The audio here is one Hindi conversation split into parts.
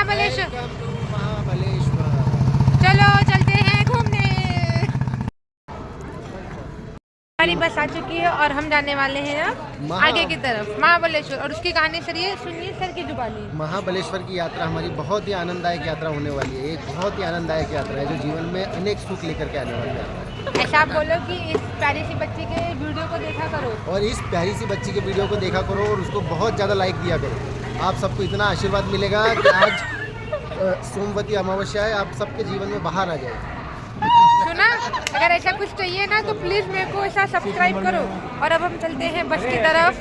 महाबलेश्वर। चलो चलते हैं घूमने। हमारी बस आ चुकी है और हम जाने वाले हैं अब आगे की तरफ महाबलेश्वर। और उसकी कहानी सुनिए सर की जुबानी। महाबलेश्वर की यात्रा हमारी बहुत ही आनंददायक यात्रा होने वाली है। एक बहुत ही आनंददायक यात्रा है जो जीवन में अनेक सुख लेकर के आने वाली है। ऐसा आप बोलो कि इस प्यारी सी बच्ची के वीडियो को देखा करो और इस प्यारी सी बच्ची के वीडियो को देखा करो और उसको बहुत ज़्यादा लाइक दिया करो। आप सबको इतना आशीर्वाद मिलेगा कि आज सोमवती अमावस्या है, आप सबके जीवन में बाहर आ जाए। सुना, अगर ऐसा कुछ चाहिए ना तो प्लीज़ मेरे को ऐसा सब्सक्राइब करो। और अब हम चलते हैं बस की तरफ,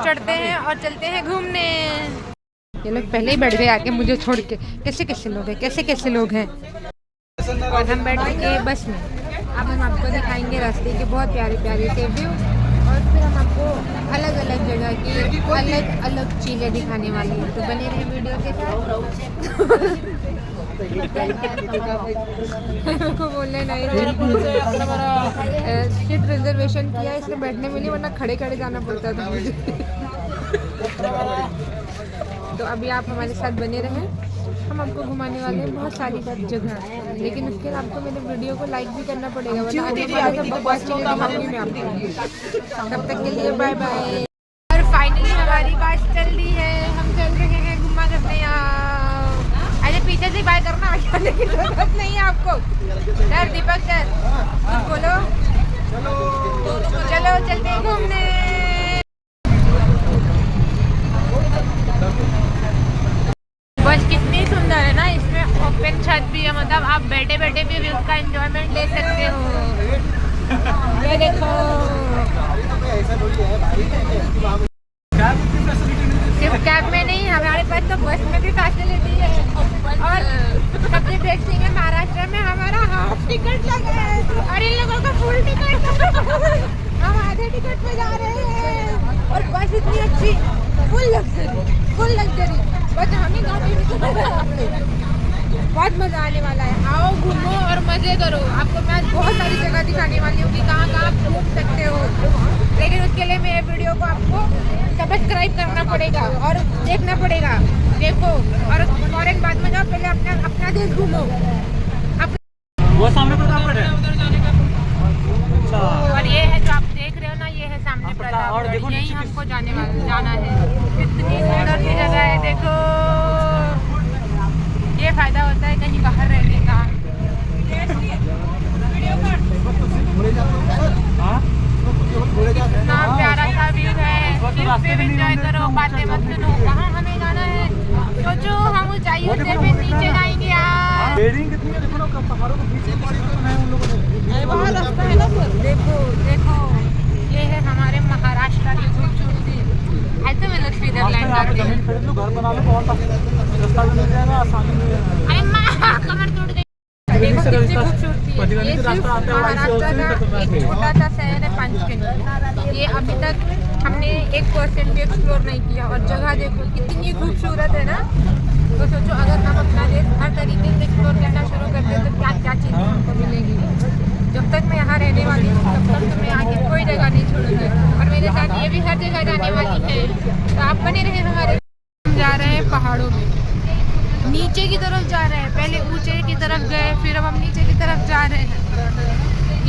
चढ़ते हैं और चलते हैं घूमने। ये लोग पहले ही बैठ गए आके मुझे छोड़ के। कैसे कैसे लोग हैं, कैसे कैसे लोग हैं। और हम बैठ चुके हैं बस में। अब हम आपको दिखाएंगे रास्ते के बहुत प्यारे प्यारे से व्यू और फिर हम आपको अलग अलग जगह की अलग अलग चीज़ें दिखाने वाली हैं। तो बने रहे वीडियो के साथ। को बोलने नहीं सीट रिजर्वेशन किया इसलिए बैठने मिली, वरना खड़े खड़े जाना पड़ता था मुझे। तो अभी आप हमारे साथ बने रहें, हम आपको घुमाने वाले हैं बहुत सारी जगह। लेकिन उसके लिए आपको मेरे वीडियो को लाइक भी करना पड़ेगा, वरना आगे बहुत चीज़ें दिखाऊंगी मैं आपको। तब तक के लिए बाय बाय। और फाइनली हमारी बस चल रही है, हम चल रहे हैं घुमा करने। अरे पीछे से बाय करना, आने की जरूरत नहीं है आपको। सर दीपक सर कुछ बोलो। चलो चलते हैं घूमने। बस कितनी सुंदर है ना, इसमें ओपन छत भी है, मतलब आप बैठे बैठे भी व्यू का एंजॉयमेंट ले सकते हो। ये देखो, सिर्फ कैब में नहीं, हमारे पास तो बस में भी फैसिलिटी है। और सबसे बेस्ट थिंग है, महाराष्ट्र में हमारा हाफ टिकट लगा है और इन लोगों का फुल टिकट। हम आधे टिकट पे जा रहे हैं और बस इतनी अच्छी, फुल लग्जरी बस हमें बहुत मज़ा आने वाला है। आओ घूमो और मज़े करो। आपको मैं आज बहुत सारी जगह दिखाने वाली हूँ कि कहाँ कहाँ आप घूम सकते हो। लेकिन उसके लिए मेरे वीडियो को आपको सब्सक्राइब करना पड़ेगा और देखना पड़ेगा। देखो और फौरन बाद में जाओ, पहले अपना देश घूमो। वो सामने प्रतापगढ़ है। और ये है जो आप देख रहे हो ना, ये है सामने प्रतापगढ़। यही हमको जाना है। कितनी सुंदर सी जगह है, देखो। ये फायदा होता है कहीं बाहर रहने का। इतना प्यारा सा व्यू है, सिर्फ एंजॉय करो, बातें मत सुनो। कहाँ हमें जाना है, सोचो। हम ऊंचाइयों से फिर नीचे जाएंगे यार। पहाड़ों के पीछे बनाए उन लोगों ने, वहाँ रास्ता है ना सर। देखो देखो, ये है हमारे महाराष्ट्र की खूबसूरती। ऐसे में लोग स्विट्जरलैंड जाते हैं। खरीद लो, घर बना लो, बहुत सस्ता भी मिल जाएगा, आसानी में। अरे माँ, कमर टूट गई। देखो कितनी खूबसूरती है। ये सिर्फ महाराष्ट्र का एक छोटा सा शहर है पंचगनी। ये अभी तक हमने 1% भी एक्सप्लोर नहीं किया और जगह देखो कितनी खूबसूरत है ना। तो सोचो अगर हम अपना देश हर तरीके से एक्सप्लोर करना शुरू करते हैं तो क्या क्या चीज़ें हमको मिलेंगी। जब तक मैं यहाँ रहने वाली हूँ तब तक तो मैं आगे कोई जगह नहीं छोड़ूंगी। और मेरे साथ ये भी हर जगह जाने वाली है, तो आप बने रहे हमारे। जा रहे हैं पहाड़ों में, नीचे की तरफ जा रहे हैं। पहले ऊंचे की तरफ गए, फिर अब हम नीचे की तरफ जा रहे हैं।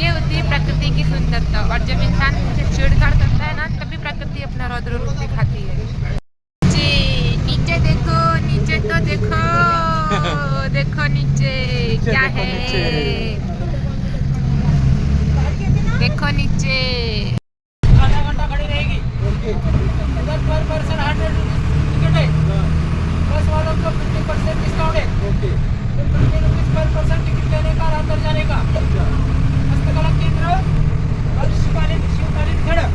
ये होती है प्रकृति की सुंदरता। और जब इंसान मुझे छेड़छाड़ करता है ना, तभी प्रकृति अपना रौद्र रूप दिखाती है। जी नीचे देखो, नीचे तो देखो। देखो नीचे क्या है, देखो नीचे। आधा घंटा खड़ी रहेगी। इधर पर पर्सन 100 टिकट है, बस वालों को 50% डिस्काउंट है। 50 रुपीज पर पर्सन टिकट लेने का, अंदर जाने का। हस्तकला केंद्र और शिवकालीन खड़ा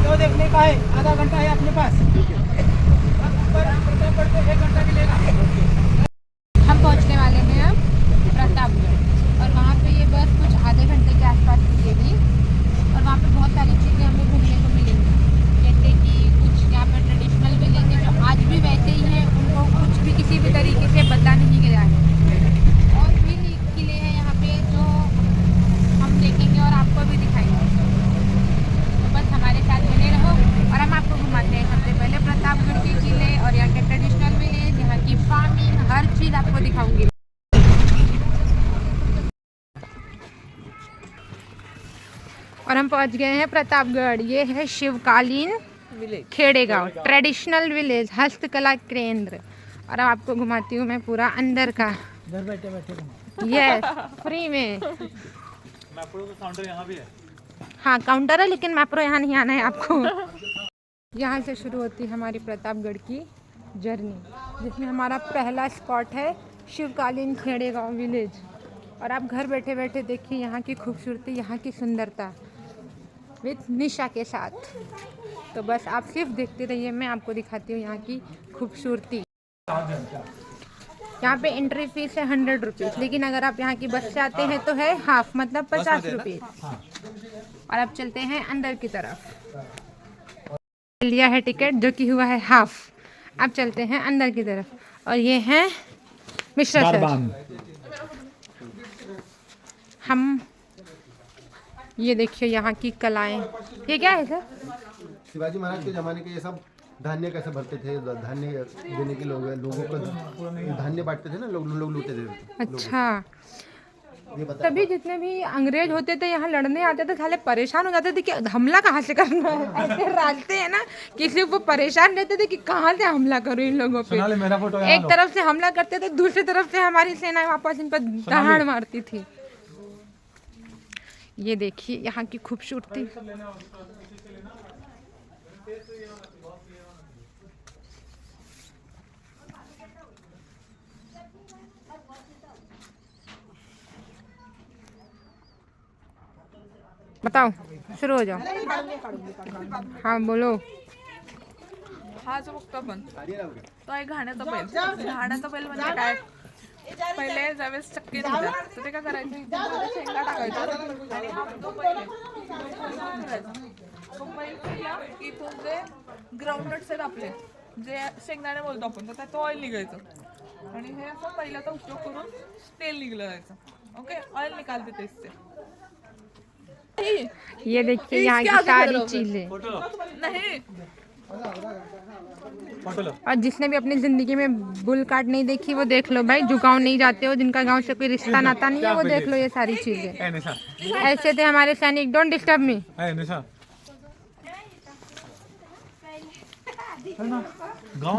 तो देखने का है। आधा घंटा है अपने पास। प्रतापगढ़ को 1 घंटा मिलेगा। हम पहुंचने वाले हैं अब प्रतापगढ़ और वहाँ पे ये बस कुछ आधे घंटे के आसपास रुकेगी और वहाँ पे बहुत सारी चीज़ें हमें घूमने को मिलेंगी। जैसे कि कुछ यहाँ पर ट्रेडिशनल मिलेंगे जो आज भी वैसे ही हैं, उनको कुछ भी किसी भी तरीके से बदला नहीं गया है। और भी किले हैं यहाँ पे जो हम देखेंगे और आपको भी दिखाएंगे। तो बस हमारे साथ बने रहो और हम आपको घुमाते हैं। सबसे पहले प्रतापगढ़ के किले और यहाँ के ट्रेडिशनल विलेज, यहाँ की फार्मिंग चीज आपको दिखाऊंगी। और हम पहुंच गए हैं प्रतापगढ़। ये है शिवकालीन खेड़े गांव, ट्रेडिशनल विलेज, हस्तकला केंद्र। और अब आपको घुमाती हूँ मैं पूरा अंदर का। घर बैठे बैठे यस, फ्री में। मैप्रो का काउंटर यहाँ भी है। हाँ काउंटर है, लेकिन मैप्रो यहाँ नहीं आना है आपको। यहाँ से शुरू होती है हमारी प्रतापगढ़ की जर्नी, जिसमें हमारा पहला स्पॉट है शिवकालीन खेड़े गाँव विलेज। और आप घर बैठे बैठे देखिए यहाँ की खूबसूरती, यहाँ की सुंदरता विथ निशा के साथ। तो बस आप सिर्फ देखते रहिए, मैं आपको दिखाती हूँ यहाँ की खूबसूरती। यहाँ पे एंट्री फीस है 100 रुपीज़, लेकिन अगर आप यहाँ की बस से आते हैं तो है हाफ, मतलब 50 रुपीज़। और अब चलते हैं अंदर की तरफ। लिया है टिकट जो कि हुआ है हाफ। अब चलते हैं अंदर की तरफ। और ये हैं मिश्रा सर। हम ये देखिए यहाँ की कलाएं। ये क्या है सर? शिवाजी महाराज के ज़माने के ये सब धान्य कैसे भरते थे, धान्य देने के लोगों को धान्य बांटते थे ना, लोग लूटते थे। अच्छा, तभी जितने भी अंग्रेज होते थे यहाँ लड़ने आते थे, साले परेशान हो जाते थे कि हमला कहाँ से करना है। ऐसे रास्ते हैं ना, किसी को परेशान रहते थे कि कहाँ से हमला करूँ इन लोगों पे। एक तरफ से हमला करते थे, दूसरी तरफ से हमारी सेना वापस इन पर दहाड़ मारती थी। ये देखिए यहाँ की खूबसूरती। बताओ, शुरू हो जाओ। हाँ बोलो। हा जो बघतो आपण तो आहे घाण्याचा बैल. घाण्याचा बैल म्हणजे काय? पहिले ज्यावेळेस चक्की होत्या तर ते काय करायचं, इथे शेंगा टाकायचं आणि हा जो बैल आहे तो बैल पहिला इथून जे ग्राउंडनट्स आहेत आपले, जे शेंगदाणे बोलतो आपण, तर त्यात ऑइल निघायचं आणि हे असं पहिल्याचा उपयोग करून तेल निघलं जायचं. ओके, ऑइल निकालते ते इससे. ये देखिए यहाँ की सारी चीजें। नहीं, और जिसने भी अपनी जिंदगी में बुल कार्ट नहीं देखी वो देख लो भाई, जो गाँव नहीं जाते हो, जिनका गांव से कोई रिश्ता नाता नहीं है, वो देख लो ये सारी चीजें। ऐसे थे हमारे सैनिक। Don't disturb me.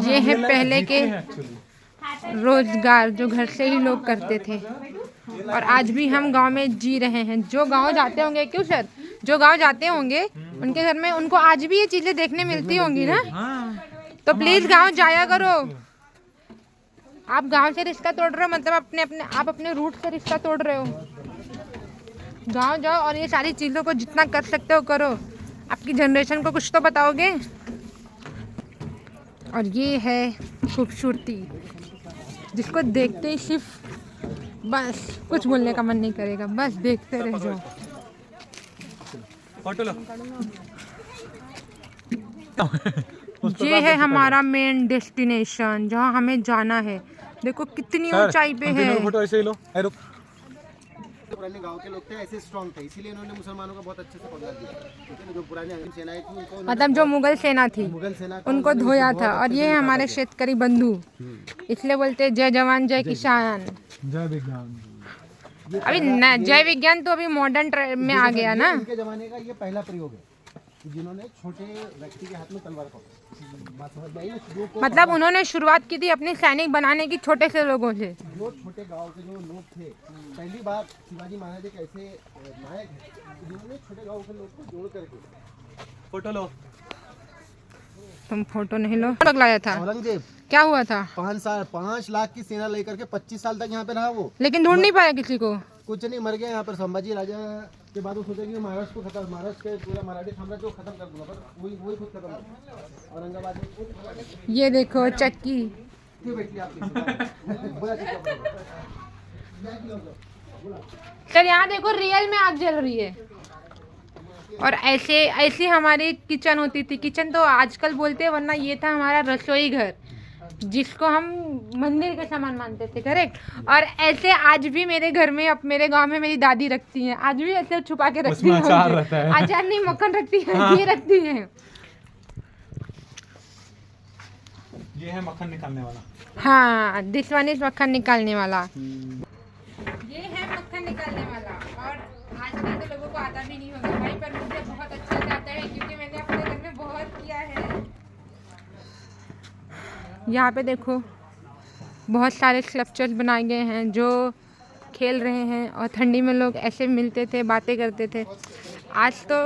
ये है पहले के रोजगार जो घर से ही लोग करते थे, और आज भी हम गांव में जी रहे हैं। जो गांव जाते होंगे, क्यों सर, जो गांव जाते होंगे उनके घर में उनको आज भी ये चीजें देखने मिलती होंगी ना। तो प्लीज गांव जाया करो। आप गांव से रिश्ता तोड़ रहे हो, मतलब आप अपने रूट से रिश्ता तोड़ रहे हो। गांव जाओ और ये सारी चीजों को जितना कर सकते हो करो। आपकी जनरेशन को कुछ तो बताओगे। और ये है खूबसूरती जिसको देखते ही सिर्फ बस कुछ बोलने का मन नहीं करेगा, बस देखते रह जाओ। ये है हमारा मेन डेस्टिनेशन जहाँ हमें जाना है। देखो कितनी ऊंचाई पे है। पुराने गांव के लोग थे, ऐसे स्ट्रॉन्ग थे, इसीलिए इन्होंने मुसलमानों का बहुत अच्छे से पकड़ा दिया। क्योंकि जो पुरानी अंग्रेज सेनाएं थी उनको, मतलब जो मुगल सेना थी, मुगल सेना उनको धोया था। और ये हमारे शेतकरी बंधु, इसलिए बोलते हैं जय जवान जय किसान। जय विज्ञान। अभी जय विज्ञान तो अभी मॉडर्न में आ गया ना। इनके जमाने का ये पहला प्रयोग है जिन्होंने छोटे व्यक्ति के हाथ में तलवार पकड़ी। मतलब उन्होंने शुरुआत की थी अपने सैनिक बनाने की छोटे से लोगों से। जो छोटे गांव के जो लोग थे, पहली बार शिवाजी महाराज एक ऐसे नायक हैं जिन्होंने छोटे गांव के लोग को जोड़ करके फोटो लो। तुम फोटो नहीं लो। लाया था औरंगजेब, क्या हुआ था? 5 लाख की सेना लेकर के 25 साल तक यहाँ पे रहा वो, लेकिन ढूंढ नहीं पाया किसी को। कुछ नहीं, मर गया यहाँ पर। संभाजी राजा के बाद वो सोचे कि महाराष्ट्र को खत्म, महाराष्ट्र के पूरा मराठी साम्राज्य को खत्म कर दूंगा, पर वही खुद खत्म हो। औरंगाबाद में ये देखो चक्की। क्यों बैठी आपकी सर यहाँ देखो रियल में आग जल रही है। और ऐसी हमारी किचन होती थी। किचन तो आजकल बोलते हैं, वरना ये था हमारा रसोई घर जिसको हम मंदिर के समान मानते थे, करेक्ट। और ऐसे आज भी मेरे घर में, अब मेरे गांव में मेरी दादी रखती हैं, आज भी ऐसे छुपा के रखती हैं। अचार नहीं, मक्खन रखती है। हाँ। ये रखती है। ये है मक्खन निकालने वाला। हाँ, दिस वन इज मक्खन निकालने वाला। ये है मक्खन निकालने वाला। और आजकल तो लोगों को आता भी नहीं होगा भाई, पर मुझे बहुत अच्छा आता है क्योंकि मैंने अपने घर में बहुत किया है। यहाँ पे देखो बहुत सारे स्कल्पचर्स बनाए गए हैं जो खेल रहे हैं, और ठंडी में लोग ऐसे मिलते थे, बातें करते थे। आज तो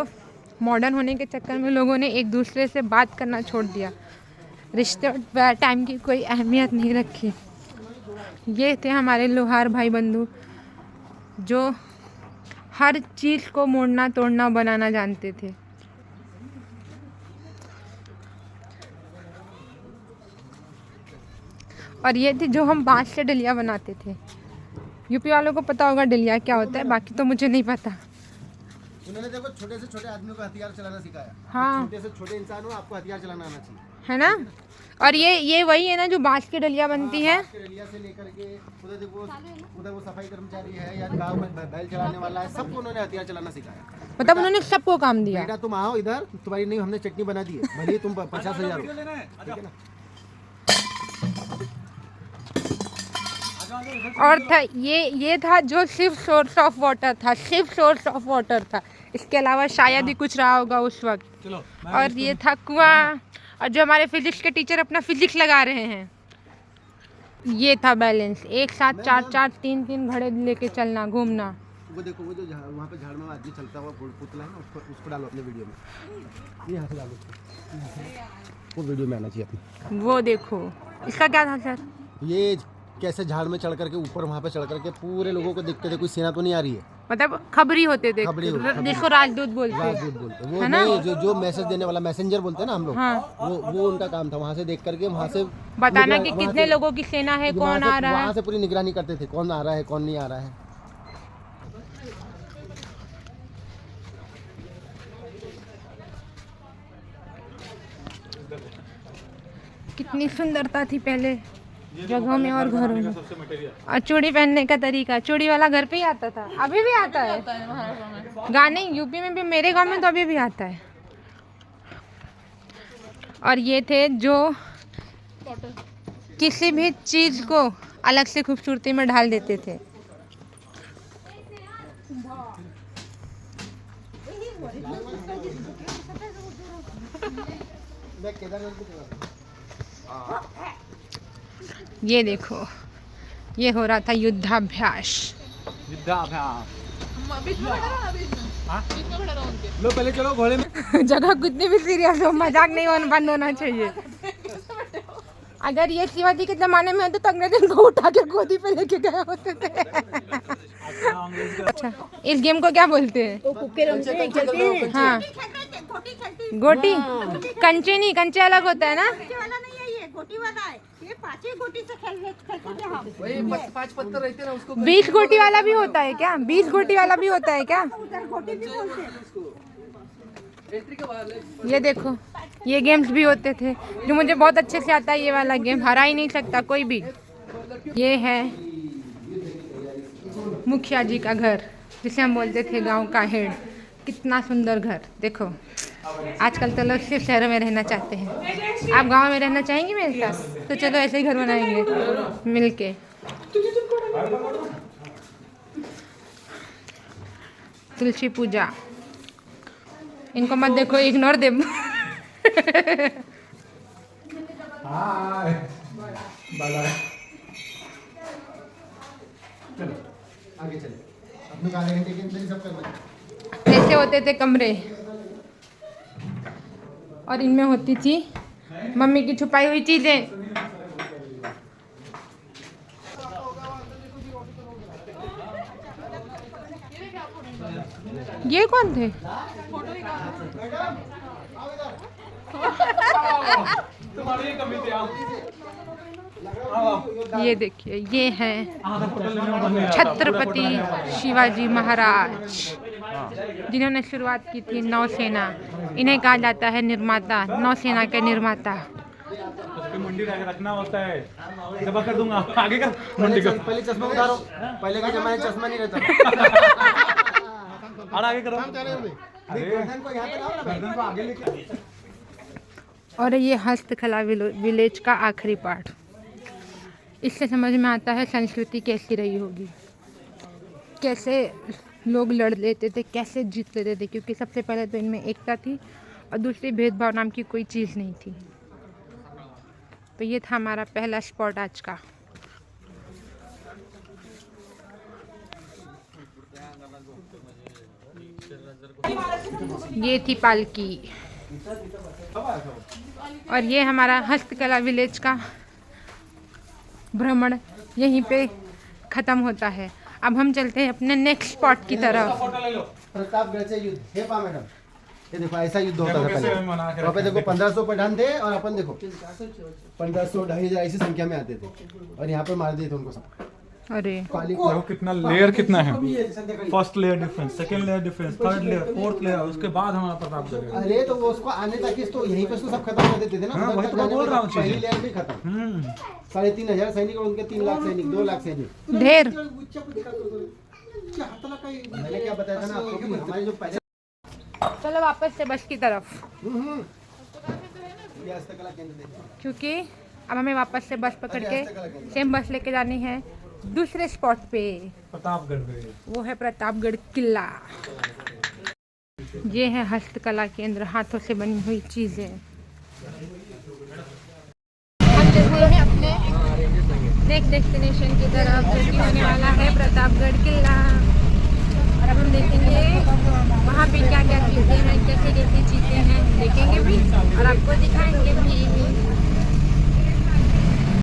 मॉडर्न होने के चक्कर में लोगों ने एक दूसरे से बात करना छोड़ दिया, रिश्ते और टाइम की कोई अहमियत नहीं रखी। ये थे हमारे लोहार भाई बंधु जो हर चीज़ को मोड़ना तोड़ना बनाना जानते थे। और ये थी जो हम बांस से डलिया बनाते थे। यूपी वालों को पता होगा डलिया क्या होता है, बाकी तो मुझे नहीं पता। उन्होंने देखो छोटे से छोटे आदमियों को हथियार चलाना सिखाया। हाँ, छोटे से छोटे इंसान हो, आपको हथियार चलाना आना चाहिए, है ना। और ये वही है ना जो बांस की डलिया बनती है। डलिया से लेकर के उधर देखो, उधर वो सफाई कर्मचारी है या गांव में बैल चलाने वाला है, सबको उन्होंने हथियार चलाना सिखाया। मतलब उन्होंने सबको काम दिया। बेटा तुम आओ इधर, तुम्हारी नहीं हमने चटनी बना दी है, भले तुम 50,000 हो, ठीक है ना। और था ये था जो सिर्फ सोर्स ऑफ वाटर था, सिर्फ सोर्स ऑफ वाटर था। इसके अलावा शायद ही कुछ रहा होगा उस वक्त। और ये था कुआं, और जो हमारे फिजिक्स के टीचर अपना फिजिक्स लगा रहे हैं। ये था बैलेंस, एक साथ 4-4 3-3 घड़े लेके चलना, घूमना। वो देखो वो जो वहाँ पे झाड़ में आदमी चलता हुआ पुतला है ना, उसको डालो अपने वीडियो में, यहाँ से डालो, वो वीडियो में आना चाहिए अपनी। वो देखो इसका क्या था सर? ये कैसे झाड़ में चढ़ करके ऊपर वहाँ पे चढ़ करके पूरे लोगों को देखते थे, कोई सेना तो नहीं आ रही है, मतलब खबरी होते थे, जिसको राजदूत बोलते हैं। राजदूत बोलते वो नहीं, जो मैसेज देने वाला मैसेंजर बोलते हैं ना हम लोग। हाँ। वो उनका काम था, वहाँ से देख करके वहाँ से बताना कि कितने लोगों की सेना है, कौन आ रहा है। वहाँ से पूरी निगरानी करते थे, कौन आ रहा है कौन नहीं आ रहा है। कितनी सुंदरता थी पहले जगहों में और घरों में। और चूड़ी पहनने का तरीका, चूड़ी वाला घर पे ही आता था, अभी भी आता है। गाने यूपी में भी, मेरे गांव में तो अभी भी आता है। और ये थे जो किसी भी चीज को अलग से खूबसूरती में ढाल देते थे। ये देखो, ये हो रहा था युद्धाभ्यास। लो पहले चलो घोड़े में। जगह कितनी भी सीरियस हो, मजाक नहीं होना, बंद होना चाहिए। अगर ये शिवाजी के जमाने में होते तो अंग्रेज इनको उठा के गोदी पे लेके गए होते थे। अच्छा, इस गेम को क्या बोलते हैं? हाँ, गोटी। कंचे नहीं, कंचे अलग होता है ना। गोटी वाला है, ये 5 गोटी से खेलते थे हम। वही 5 पत्थर रहते हैं ना, उसको 20 गोटी वाला भी होता है क्या? 20 गोटी वाला भी होता है क्या? उधर गोटी भी बोलते हैं उसको। ये देखो, ये गेम्स भी होते थे जो मुझे बहुत अच्छे से आता है। ये वाला गेम हरा ही नहीं सकता कोई भी। ये है मुखिया जी का घर, जिसे हम बोलते थे गांव का हेड। कितना सुंदर घर देखो। आजकल तो लोग सिर्फ शहरों में रहना चाहते हैं। आप गांव में रहना चाहेंगे मेरे साथ? तो चलो ऐसे ही घर बनाएंगे मिलके। तुलसी पूजा, इनको मत देखो, इग्नोर दे। आगे चले, अपने आधे घंटे के अंदर ही सब करना है। ऐसे होते थे कमरे, और इनमें होती थी मम्मी की छुपाई हुई चीजें। ये कौन थे? ये देखिए, ये है छत्रपति शिवाजी महाराज, जिन्होंने शुरुआत की थी नौसेना। इन्हें कहा जाता है निर्माता, नौसेना के निर्माता। मुंडी रखना होता है, दबा कर दूंगा आगे का मुंडी को। पहले चश्मा उतारो, पहले के जमाने में चश्मा नहीं रहता। और आगे करो। गर्दन को यहाँ पे लाओ ना, गर्दन को आगे लेके। और ये हस्तकला विलेज का आखिरी पार्ट। इससे समझ में आता है संस्कृति कैसी रही होगी, कैसे लोग लड़ लेते थे, कैसे जीत लेते थे, क्योंकि सबसे पहले तो इनमें एकता थी और दूसरी भेदभाव नाम की कोई चीज़ नहीं थी। तो ये था हमारा पहला स्पॉट आज का। ये थी पालकी और ये हमारा हस्तकला विलेज का भ्रमण यहीं पे ख़त्म होता है। अब हम चलते हैं अपने नेक्स्ट स्पॉट की तरफ। प्रतापगढ़ से युद्ध हे पा मैडम, ये देखो ऐसा युद्ध होता था कैसे पहले। मना के वहाँ पे रखे देखो 1500 पठान थे और अपन देखो 1500 2500 ऐसी संख्या में आते थे और यहाँ पे मार दिए थे उनको सब। अरे देखो कितना लेयर कितना है। First layer difference, second layer difference, third layer, fourth layer, उसके बाद हमारा प्रतापगढ़ है। अरे तो वो उसको आने तक तो यहीं पे सब खत्म कर देते थे ना। हाँ, उधर वही तक तो मैं जाने बोल में रहा हूँ पहली चीजें। लेयर भी खत्म। 3500 सैनिक और उनके 3 लाख सैनिक, 2 लाख सैनिक। ढेर। मैंने क्या बताया था ना आपको कि हमारे जो पहले चलो वापस से बस की तरफ, ये हस्तकला केंद्र देखो। क्योंकि अब हमें वापस से बस पकड़ के सेम बस लेके जानी है दूसरे स्पॉट पे। प्रतापगढ़ पे वो है प्रतापगढ़ किला। ये है हस्तकला केंद्र, हाथों से बनी हुई चीजें। हम चल रहे हैं अपने नेक्स्ट डेस्टिनेशन की तरफ, जो कि होने वाला है प्रतापगढ़ किला। और अब हम देखेंगे वहाँ पे क्या क्या चीज़ें हैं, कैसे कैसी चीज़ें हैं, देखेंगे भी और आपको दिखाएंगे भी।